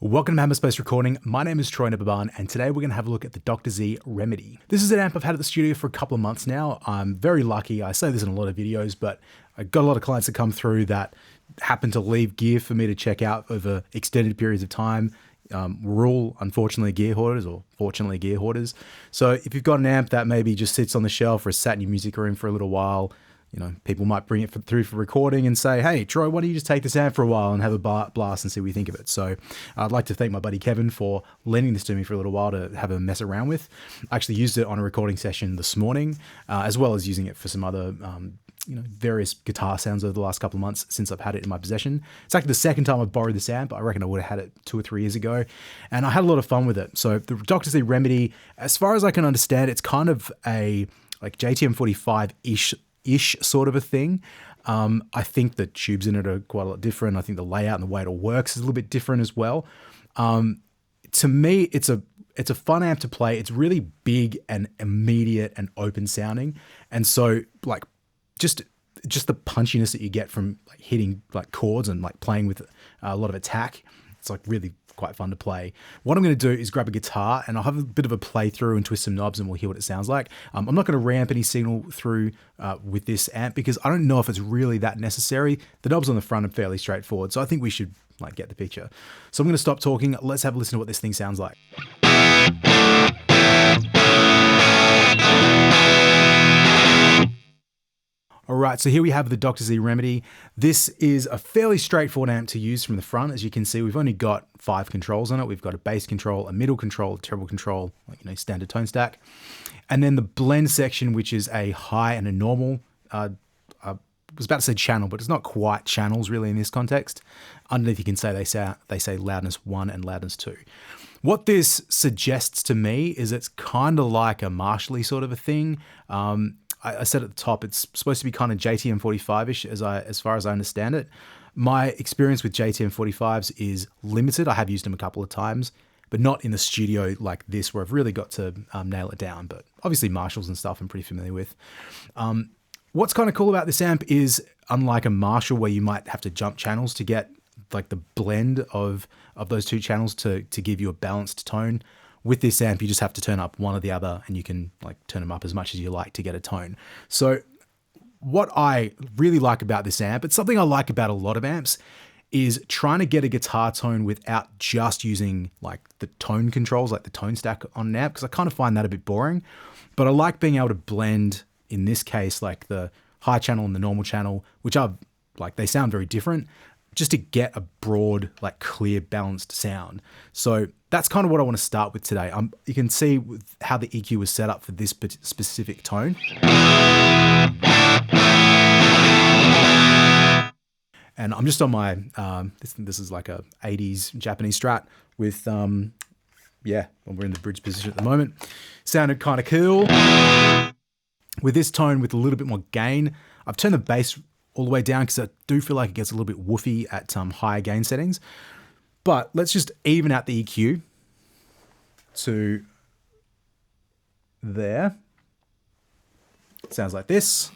Welcome to Hammerspace Recording. My name is Troy Nebaban, and today we're going to have a look at the Dr.Z Remedy. This is an amp I've had at the studio for a couple of months now. I'm very lucky. I say this in a lot of videos, but I got a lot of clients that come through that happen to leave gear for me to check out over extended periods of time. We're all, unfortunately, gear hoarders, or fortunately, gear hoarders. So if you've got an amp that maybe just sits on the shelf or is sat in your music room for a little while, you know, people might bring it through for recording and say, hey, Troy, why don't you just take this amp for a while and have a blast and see what you think of it? So I'd like to thank my buddy Kevin for lending this to me for a little while to have a mess around with. I actually used it on a recording session this morning, as well as using it for some other various guitar sounds over the last couple of months since I've had it in my possession. It's actually the second time I've borrowed this amp. I reckon I would have had it 2 or 3 years ago, and I had a lot of fun with it. So the Dr.Z Remedy, as far as I can understand, it's kind of a like JTM 45-ish sort of a thing. I think the tubes in it are quite a lot different. I think the layout and the way it all works is a little bit different as well. To me, it's a fun amp to play. It's really big and immediate and open sounding, and so like just the punchiness that you get from like hitting like chords and like playing with a lot of attack. It's like really quite fun to play. What I'm going to do is grab a guitar and I'll have a bit of a playthrough and twist some knobs and we'll hear what it sounds like. I'm not going to ramp any signal through with this amp because I don't know if it's really that necessary. The knobs on the front are fairly straightforward, so I think we should like get the picture. So I'm going to stop talking. Let's have a listen to what this thing sounds like. All right, so here we have the Dr.Z Remedy. This is a fairly straightforward amp to use from the front. As you can see, we've only got 5 controls on it. We've got a bass control, a middle control, a treble control, like, standard tone stack. And then the blend section, which is a high and a normal. I was about to say channel, but it's not quite channels really in this context. Underneath you can say they say loudness 1 and loudness 2. What this suggests to me is it's kind of like a Marshall-y sort of a thing. I said at the top, it's supposed to be kind of JTM 45-ish as far as I understand it. My experience with JTM 45s is limited. I have used them a couple of times, but not in the studio like this where I've really got to nail it down. But obviously Marshalls and stuff I'm pretty familiar with. What's kind of cool about this amp is, unlike a Marshall where you might have to jump channels to get like the blend of those two channels to give you a balanced tone, with this amp, you just have to turn up one or the other and you can like turn them up as much as you like to get a tone. So what I really like about this amp, it's something I like about a lot of amps, is trying to get a guitar tone without just using like the tone controls, like the tone stack on an amp, because I kind of find that a bit boring. But I like being able to blend, in this case, like the high channel and the normal channel, which are like, they sound very different, just to get a broad, like clear, balanced sound. So that's kind of what I want to start with today. You can see how the EQ was set up for this specific tone. And I'm just on my, this is like a 80s Japanese Strat with, yeah, well, we're in the bridge position at the moment. Sounded kind of cool. With this tone with a little bit more gain, I've turned the bass all the way down because I do feel like it gets a little bit woofy at higher gain settings. But let's just even out the EQ to there. It sounds like this.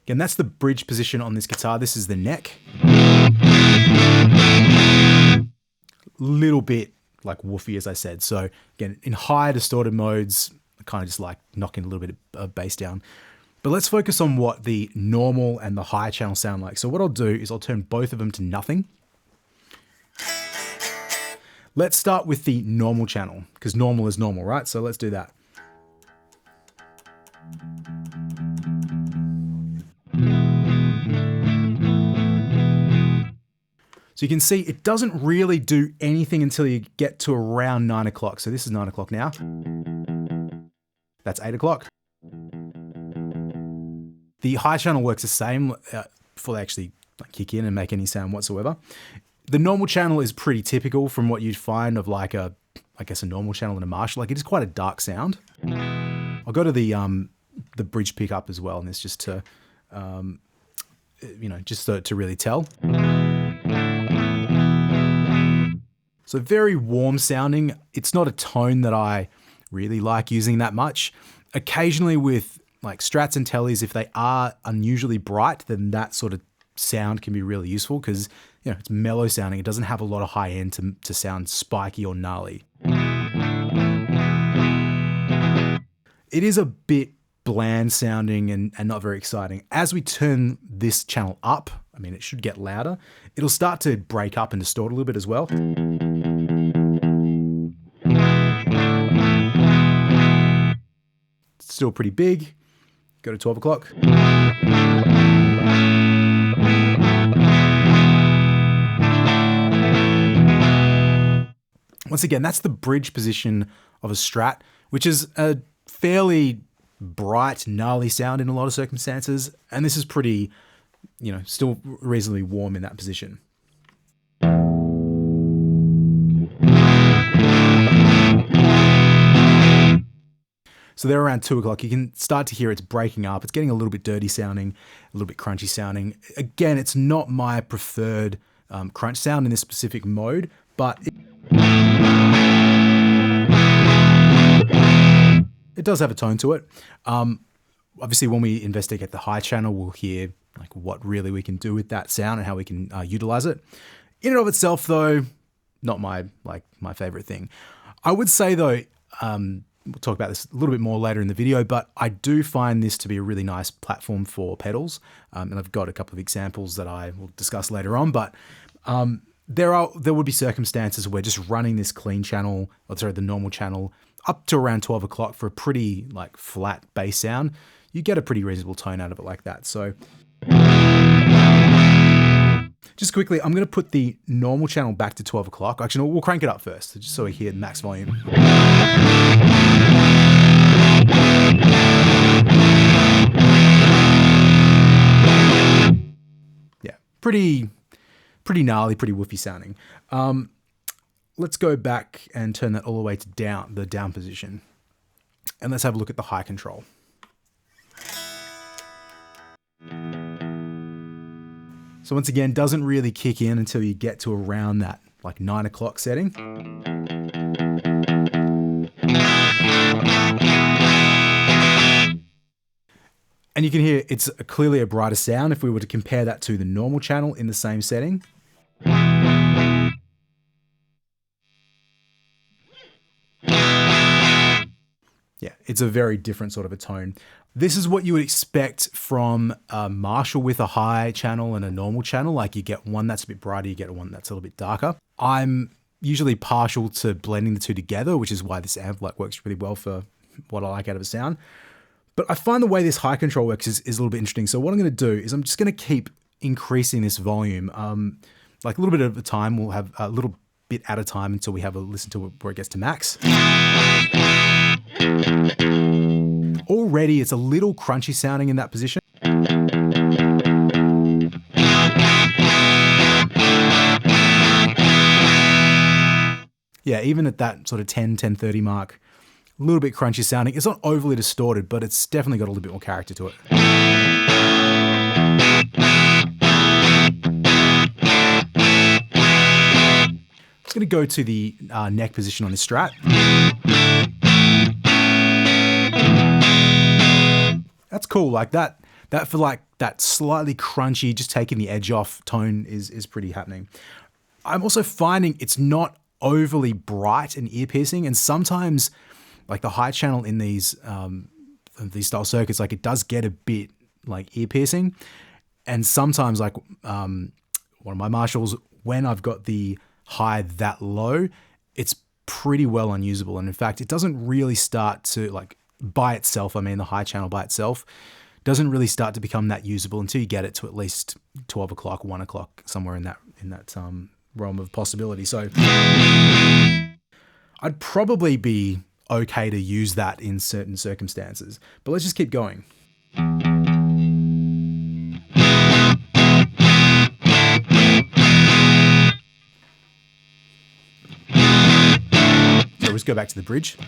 Again, that's the bridge position on this guitar. This is the neck. Little bit like woofy, as I said. So again, in higher distorted modes, I kind of just like knocking a little bit of bass down. But let's focus on what the normal and the high channel sound like. So what I'll do is I'll turn both of them to nothing. Let's start with the normal channel, because normal is normal, right? So let's do that. So you can see it doesn't really do anything until you get to around 9 o'clock. So this is 9 o'clock now. That's 8 o'clock. The high channel works the same before they actually kick in and make any sound whatsoever. The normal channel is pretty typical from what you'd find of like a normal channel in a Marshall. Like, it is quite a dark sound. I'll go to the bridge pickup as well, and it's just to, to really tell. So very warm sounding. It's not a tone that I really like using that much. Occasionally with like Strats and Tellies, if they are unusually bright, then that sort of sound can be really useful because, you know, it's mellow sounding. It doesn't have a lot of high end to sound spiky or gnarly. It is a bit bland sounding and not very exciting. As we turn this channel up, I mean, it should get louder. It'll start to break up and distort a little bit as well. It's still pretty big. Go to 12 o'clock. Once again, that's the bridge position of a Strat, which is a fairly bright, gnarly sound in a lot of circumstances. And this is pretty, you know, still reasonably warm in that position. So they're around 2 o'clock. You can start to hear it's breaking up. It's getting a little bit dirty sounding, a little bit crunchy sounding. Again, it's not my preferred crunch sound in this specific mode, but it does have a tone to it. Obviously, when we investigate the high channel, we'll hear like what really we can do with that sound and how we can utilize it. In and of itself, though, not my favorite thing. I would say though, we'll talk about this a little bit more later in the video, but I do find this to be a really nice platform for pedals. And I've got a couple of examples that I will discuss later on, but there would be circumstances where just running this clean channel, or sorry, the normal channel up to around 12 o'clock for a pretty like flat bass sound, you get a pretty reasonable tone out of it like that. So just quickly, I'm going to put the normal channel back to 12 o'clock. Actually, no, we'll crank it up first, just so we hear the max volume. Yeah, pretty gnarly, pretty woofy sounding. Let's go back and turn that all the way to the down position. And let's have a look at the high control. So once again, doesn't really kick in until you get to around that like 9 o'clock setting. And you can hear it's clearly a brighter sound if we were to compare that to the normal channel in the same setting. Yeah, it's a very different sort of a tone. This is what you would expect from a Marshall with a high channel and a normal channel. Like you get one that's a bit brighter, you get one that's a little bit darker. I'm usually partial to blending the two together, which is why this amp like works really well for what I like out of a sound. But I find the way this high control works is a little bit interesting. So what I'm going to do is I'm just going to keep increasing this volume. Like a little bit at a time, we'll have a little bit at a time until we have a listen to it where it gets to max. Already it's a little crunchy sounding in that position. Yeah, even at that sort of 10:30 mark, a little bit crunchy sounding. It's not overly distorted, but it's definitely got a little bit more character to it. Just going to go to the neck position on this Strat. That's cool. Like that for like that slightly crunchy, just taking the edge off tone is pretty happening. I'm also finding it's not overly bright and ear piercing, and sometimes like the high channel in these style circuits, like it does get a bit like ear piercing, and sometimes like one of my Marshalls, when I've got the high that low, it's pretty well unusable. And in fact, it doesn't really start to like by itself, I mean the high channel by itself, doesn't really start to become that usable until you get it to at least 12 o'clock, 1 o'clock, somewhere in that realm of possibility. So I'd probably be okay to use that in certain circumstances, but let's just keep going. So let's go back to the bridge.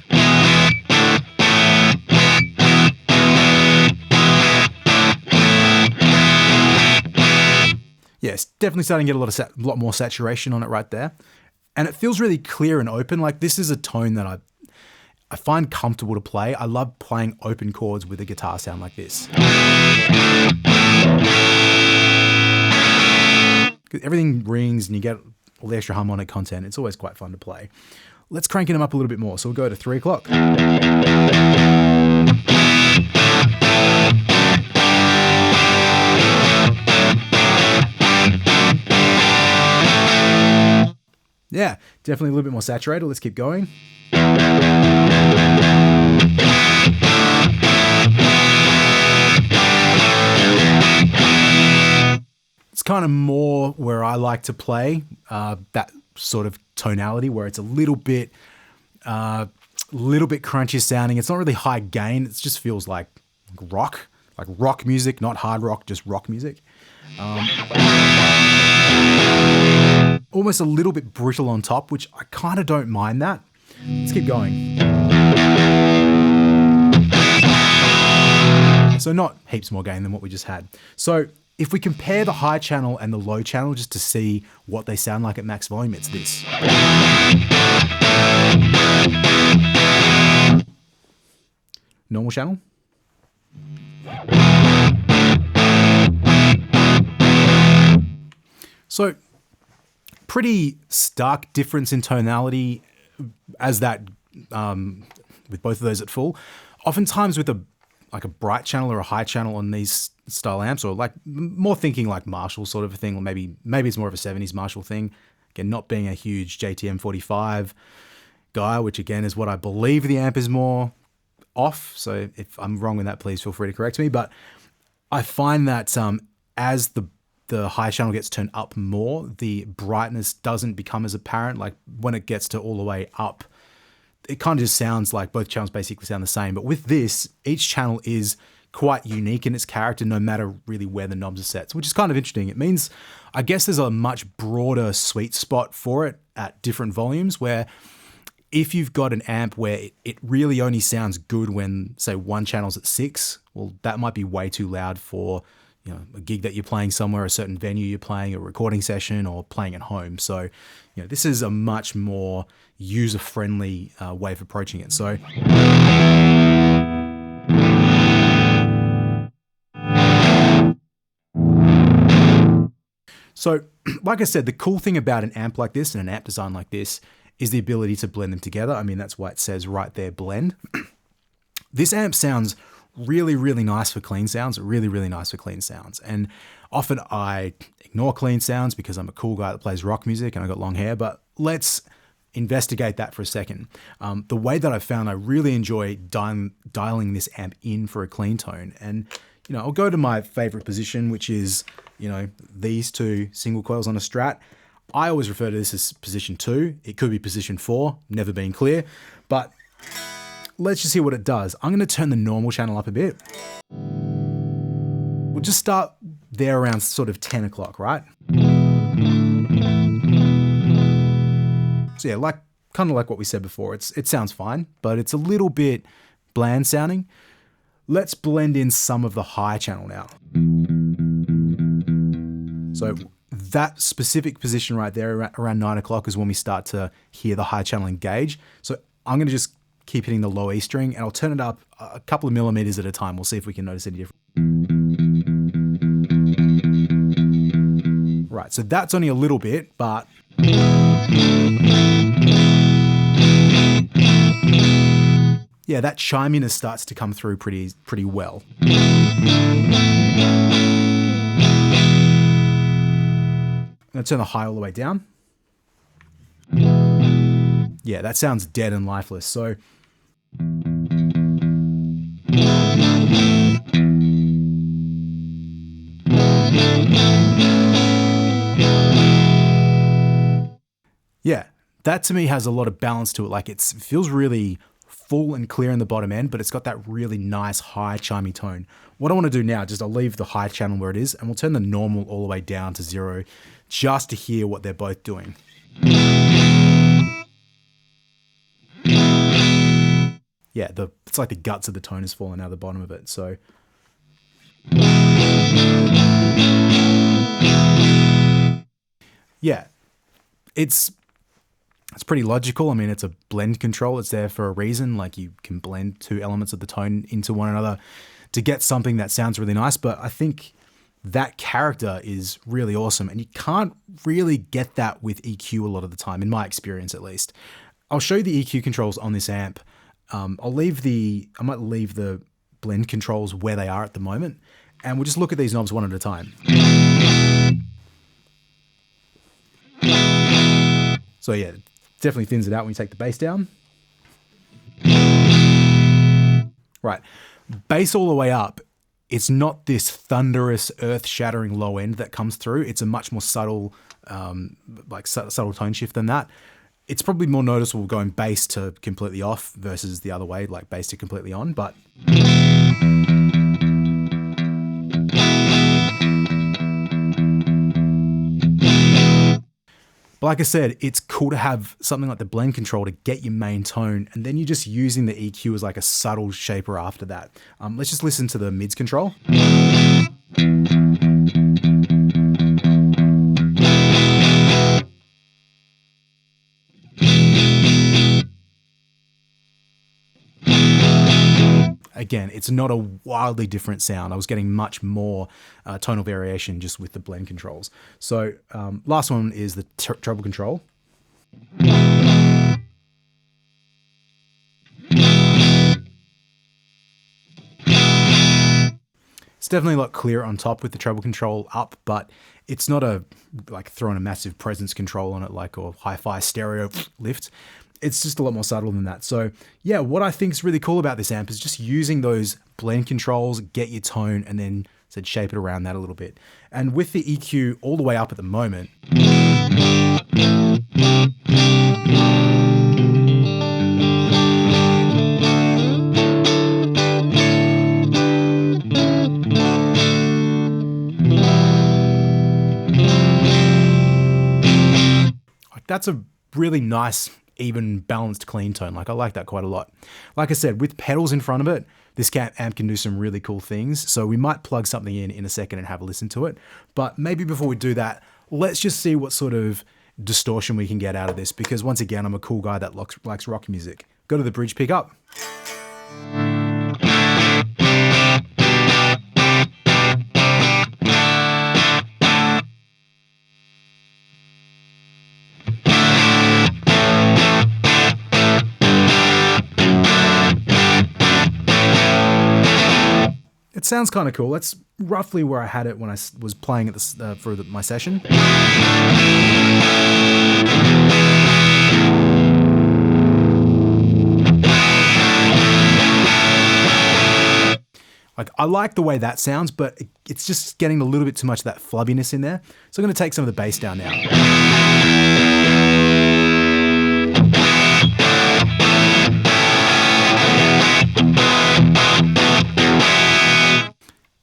Yes, definitely starting to get a lot more saturation on it right there. And it feels really clear and open. Like this is a tone that I find comfortable to play. I love playing open chords with a guitar sound like this. everything rings and you get all the extra harmonic content. It's always quite fun to play. Let's crank them up a little bit more. So we'll go to 3 o'clock. Yeah, definitely a little bit more saturated. Let's keep going. It's kind of more where I like to play, that sort of tonality where it's a little bit crunchy sounding. It's not really high gain. It just feels like rock music, not hard rock, just rock music. Almost a little bit brittle on top, which I kind of don't mind that. Let's keep going. So not heaps more gain than what we just had. So if we compare the high channel and the low channel just to see what they sound like at max volume, it's this. Normal channel. So pretty stark difference in tonality as that with both of those at full. Oftentimes with a bright channel or a high channel on these style amps, or like more thinking like Marshall sort of a thing, or maybe it's more of a 70s Marshall thing. Again, not being a huge JTM 45 guy, which again is what I believe the amp is more off. So if I'm wrong with that, please feel free to correct me. But I find that as the high channel gets turned up more, the brightness doesn't become as apparent. Like when it gets to all the way up, it kind of just sounds like both channels basically sound the same. But with this, each channel is quite unique in its character, no matter really where the knobs are set, which is kind of interesting. It means, I guess there's a much broader sweet spot for it at different volumes, where if you've got an amp where it really only sounds good when, say, one channel's at 6, well, that might be way too loud for, you know, a gig that you're playing somewhere, a certain venue you're playing, a recording session, or playing at home. So, you know, this is a much more user-friendly way of approaching it. So, like I said, the cool thing about an amp like this and an amp design like this is the ability to blend them together. I mean, that's why it says right there, blend. This amp sounds really, really nice for clean sounds, And often I ignore clean sounds because I'm a cool guy that plays rock music and I got long hair, but let's investigate that for a second. The way that I've found I really enjoy dialing this amp in for a clean tone. And, you know, I'll go to my favorite position, which is, you know, these two single coils on a Strat. I always refer to this as position 2. It could be position 4, never been clear, but let's just see what it does. I'm going to turn the normal channel up a bit. We'll just start there around sort of 10 o'clock, right? So yeah, kind of like what we said before, it sounds fine, but it's a little bit bland sounding. Let's blend in some of the high channel now. So that specific position right there around 9 o'clock is when we start to hear the high channel engage. So I'm going to just keep hitting the low E string, and I'll turn it up a couple of millimeters at a time. We'll see if we can notice any difference. Right, so that's only a little bit, but yeah, that chiminess starts to come through pretty well. I'm going to turn the high all the way down. Yeah, that sounds dead and lifeless. So yeah, that to me has a lot of balance to it. Like it feels really full and clear in the bottom end, but it's got that really nice high chimey tone. What I want to do now, I'll leave the high channel where it is, and we'll turn the normal all the way down to 0 just to hear what they're both doing. Yeah, it's like the guts of the tone is falling out of the bottom of it. So yeah, it's pretty logical. I mean, it's a blend control. It's there for a reason. Like you can blend two elements of the tone into one another to get something that sounds really nice. But I think that character is really awesome. And you can't really get that with EQ a lot of the time, in my experience at least. I'll show you the EQ controls on this amp. I might leave the blend controls where they are at the moment, and we'll just look at these knobs one at a time. So yeah, definitely thins it out when you take the bass down. Right, bass all the way up. It's not this thunderous, earth-shattering low end that comes through. It's a much more subtle, subtle tone shift than that. It's probably more noticeable going bass to completely off versus the other way, like bass to completely on, but like I said, it's cool to have something like the blend control to get your main tone, and then you're just using the EQ as like a subtle shaper after that. Let's just listen to the mids control. Again, it's not a wildly different sound. I was getting much more tonal variation just with the blend controls. So last one is the treble control. It's definitely a lot clearer on top with the treble control up, but it's not like throwing a massive presence control on it, like, or hi-fi stereo lift. It's just a lot more subtle than that. So yeah, what I think is really cool about this amp is just using those blend controls, get your tone, and then shape it around that a little bit. And with the EQ all the way up at the moment, that's a really nice, even balanced clean tone. Like, I like that quite a lot. Like I said, with pedals in front of it, this amp can do some really cool things. So we might plug something in a second and have a listen to it. But maybe before we do that, let's just see what sort of distortion we can get out of this, because once again, I'm a cool guy that likes rock music. Go to the bridge pickup. It sounds kind of cool. That's roughly where I had it when I was playing at this for my session. Like, I like the way that sounds, but it's just getting a little bit too much of that flubbiness in there. So I'm going to take some of the bass down now.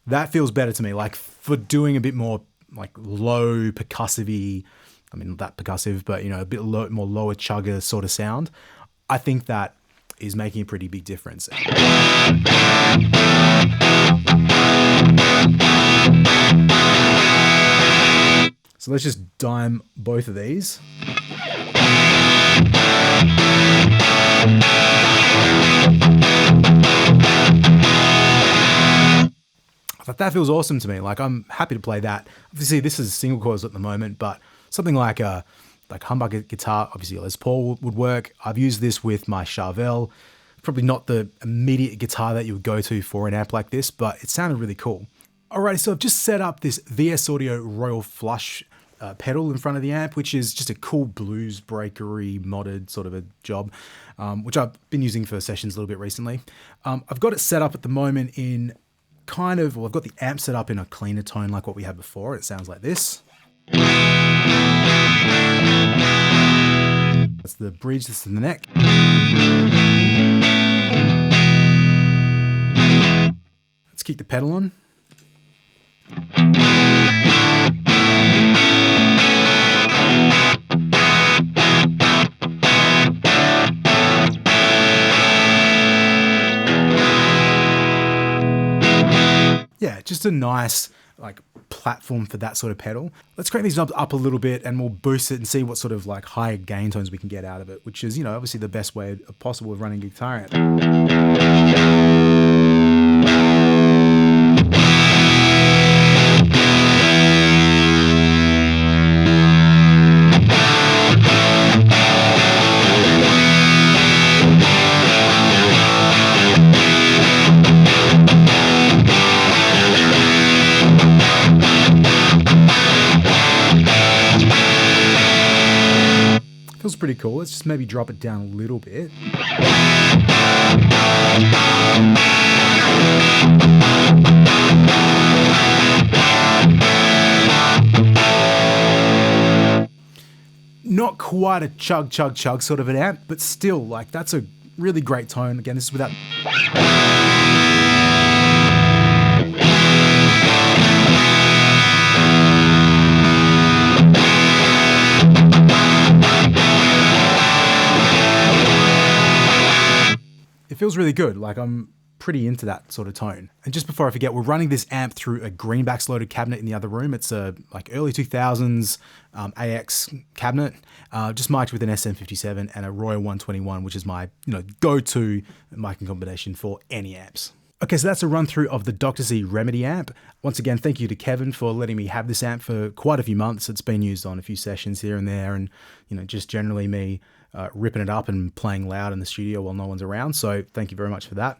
That feels better to me, like for doing a bit more like low percussive-y, I mean, not that percussive, but you know, a bit more lower chugger sort of sound. I think that is making a pretty big difference. So let's just dime both of these. That feels awesome to me. Like, I'm happy to play that. Obviously, this is single coils at the moment, but something like a humbucker guitar, obviously Les Paul would work. I've used this with my Charvel. Probably not the immediate guitar that you would go to for an amp like this, but it sounded really cool. Alrighty, so I've just set up this VS Audio Royal Flush pedal in front of the amp, which is just a cool blues breakery modded sort of a job, which I've been using for sessions a little bit recently. I've got it set up at the moment in I've got the amp set up in a cleaner tone like what we had before. It sounds like this. That's the bridge, this is the neck. Let's keep the pedal on. Yeah, just a nice like platform for that sort of pedal. Let's crank these knobs up a little bit and we'll boost it and see what sort of like higher gain tones we can get out of it, which is, you know, obviously the best way possible of running a guitar amp. pretty cool. Let's just maybe drop it down a little bit. Not quite a chug, chug, chug sort of an amp, but still, like, that's a really great tone. Again, this is without... It feels really good. Like, I'm pretty into that sort of tone. And just before I forget, we're running this amp through a greenbacks loaded cabinet in the other room. It's a like early 2000s AX cabinet, just mic'd with an SM57 and a Royal 121, which is my go-to mic combination for any amps. Okay, so that's a run through of the Dr.Z Remedy amp. Once again, thank you to Kevin for letting me have this amp for quite a few months. It's been used on a few sessions here and there, and just generally me ripping it up and playing loud in the studio while no one's around. So thank you very much for that.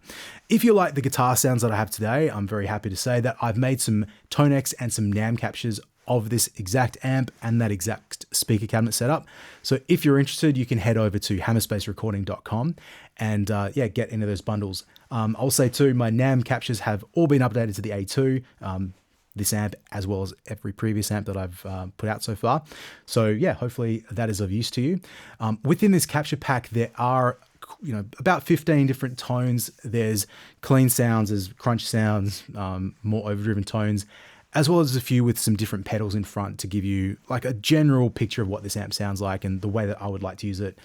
If you like the guitar sounds that I have today, I'm very happy to say that I've made some TONEX and some NAM captures of this exact amp and that exact speaker cabinet setup. So if you're interested, you can head over to hammerspacerecording.com and get into those bundles. I'll say too, my NAM captures have all been updated to the A2, this amp as well as every previous amp that I've put out so far. So yeah, hopefully that is of use to you. Within this capture pack, there are about 15 different tones. There's clean sounds, there's crunch sounds, more overdriven tones, as well as a few with some different pedals in front to give you like a general picture of what this amp sounds like and the way that I would like to use it,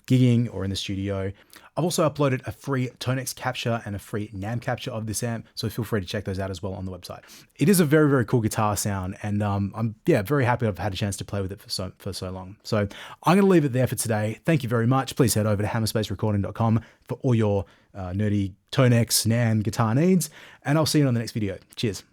gigging or in the studio. I've also uploaded a free TONEX capture and a free NAM capture of this amp, so feel free to check those out as well on the website. It is a very, very cool guitar sound, and I'm very happy I've had a chance to play with it for so long. So I'm going to leave it there for today. Thank you very much. Please head over to hammerspacerecording.com for all your nerdy TONEX, NAM guitar needs, and I'll see you on the next video. Cheers.